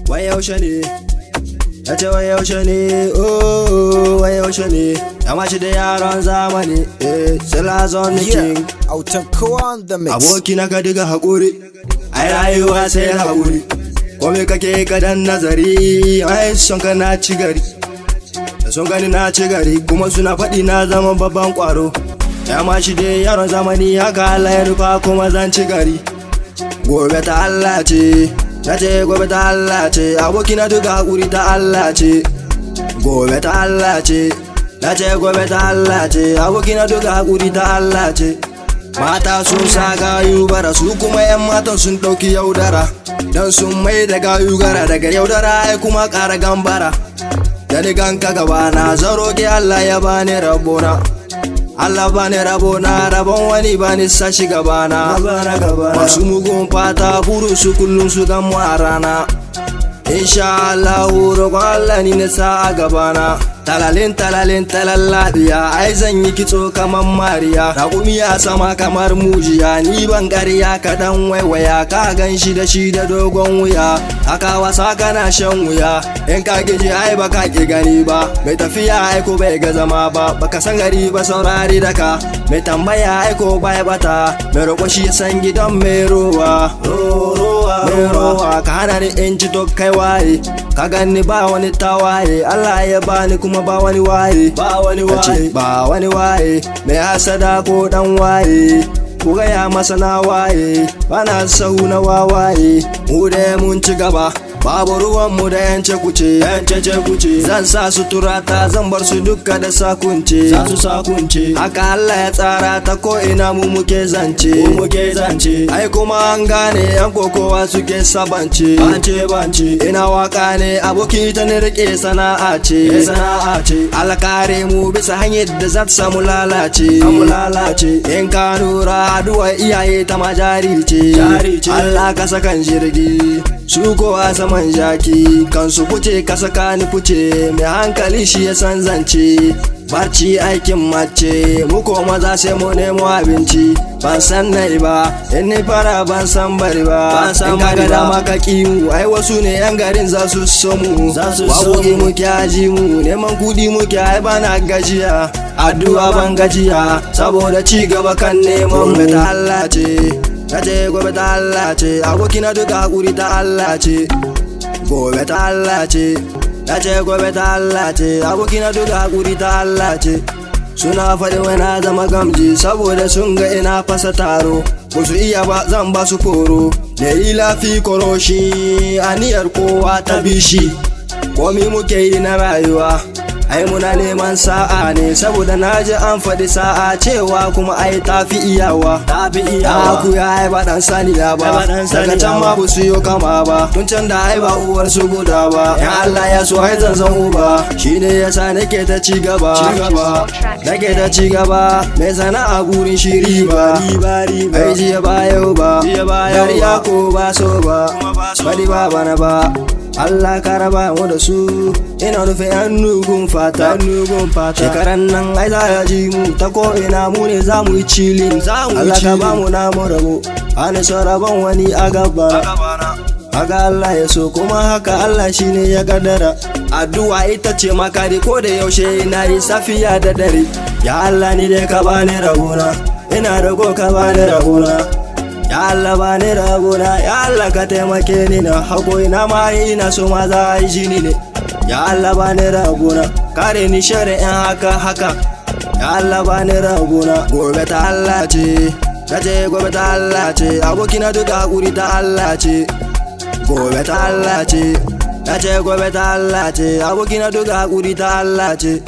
Wai yaushe ne, ya ce wai yaushe ne, wai yaushe ne, ya mashi da yaron zamani, Silazon King. Autan kowa on the mix. Aboki na ka diga haƙuri, ai rayuwa sai haƙuri. Kome kake kadan nazari, ai son ka na ci gari. Da sun gani na ci gari, kuma suna faɗi na zama babban ƙwaro. Ya mashi da yaron zamani, haka Allah ya rufa kuma zan ci gari. Gobe ta Allah ce, na ce gobe ta Allah ce, aboki na duka haƙuri ta Allah ce. Gobe ta Allah ce, na ce gobe ta Allah ce, aboki na duka haƙuri ta Allah ce. Mata sun sa gayu bara, su kuma 'yan matan sun ɗauki yaudara. Dan sun mai da gayu gara, daga yaudara ai kuma ƙara gambara. Da ni ganka gaba na zaro ke Allah ya bani rabona. Allah bani rabona, rabon wani bani sashi gabana. Masu mugun fata burin su kullum su gan mu a rana. Insha Allah roƙon Allah ni na sa a gabana. Talalin talallaɗiya, ai zan yi kitso kamar Mariya. Raƙumi a sama kamar mujiya, ni ban ƙarya kaɗan waiwaya. Ka gan shi da dogon wuya, haka wasa kana shan wuya. In ka gije ai baka ƙi gani ba, mai tafiya ai ko bai ga zama ba. Baka san gari ba saurari daka, mai tambaya ai ko bai bata. Mai roƙo shi san gidan mai rowa, mai rowa. Ka hana ni in ci to kai waye, ka gani ba wani tawaye. Allah ya bani kuma ba wani waye, ba wani waye, mai hasada ko dan waye. Ku gaya masa na waye, bana sau na wawaye. Mu da mun ci gaba, babu ruwanmu da yance kuce, zan sa sutura ta, zan bar su duka da sakunce, za su sakunce. Haka Allah ya tsara ta, ko ina mu muke zance, ai kuma an gane yan kokowa suke sabance, bance. Ina waka ne aboki ta ne rike sana'a ce, Allah kare mu bisa hanyar da za ta samu lalace. In ka nura aduwa iyaye ta majari ce, Allah ka sakan jirgi, su kowa saman jaki, kansu fice ka saka ni fice. Mai hankali shi ya san zance, barci aikin mace, mu ko maza sai mu nemo abinci. Ban san nai ba, in ni fara ban san bari ba. In ka ga dama ka kimu, ai wasu ne yan garin za su so mu. Waƙoƙi muke aji mu, neman kudi muke ai bana gajiya. Addu'a ban gajiya, saboda ci gaba kan neman mu. Ta Allah ce, na ce gobe ta Allah ce, aboki na duka haƙuri ta Allah ce. Gobe ta Allah ce, na ce gobe ta Allah ce, aboki na duka haƙuri ta Allah ce. Suna faɗi wai na zama gamji, saboda sun ga ina fasa taro. Ba su iya ba zan ba su koro, da yi lafi koroshi, aniyar kowa ta bishi. Komi muke yi na rayuwa, ai muna neman sa'a ne, saboda na ji an faɗi sa'a cewa kuma ai tafi iyawa. Ku ya ai ba dan saniya ba, daga can ma bu su yo kama ba, tun can da ai ba uwar su guda ba. Ya Allah ya so ai zan uba, shine yasa nake ta ci gaba, nake ta ci gaba. Mai sana'a gurin shiri ba, ai jiya ba yau ba, dariya ko ba so ba, bari ba bana ba. Allah ka raba mu da su, ina rufe yan nugun fata. Shekaran nan ai za ya ji mu, ta ko ina mu ne za mu yi cilin. Allah ka ba mu namu rabo, hana rabon wani a gaba. Haka Allah ya so, kuma haka Allah shine ya kaddara. Addu'a ita ce makari, ko da yaushe ina yi safiya da dare. Ya Allah ni dai ka bani rabona, ina rago ka bani rabona. Ya Allah bani rabona, ya Allah ka taimake ni na haƙo, ina ma ina so ma za a yi jini ne. Ya Allah bani rabona, kare ni shari'in haka. Ya Allah bani rabona. Gobe ta Allah ce, na ce gobe ta Allah ce, aboki na duka haƙuri ta Allah ce. Gobe ta Allah ce, na ce gobe ta Allah ce, aboki na duka haƙuri ta Allah ce.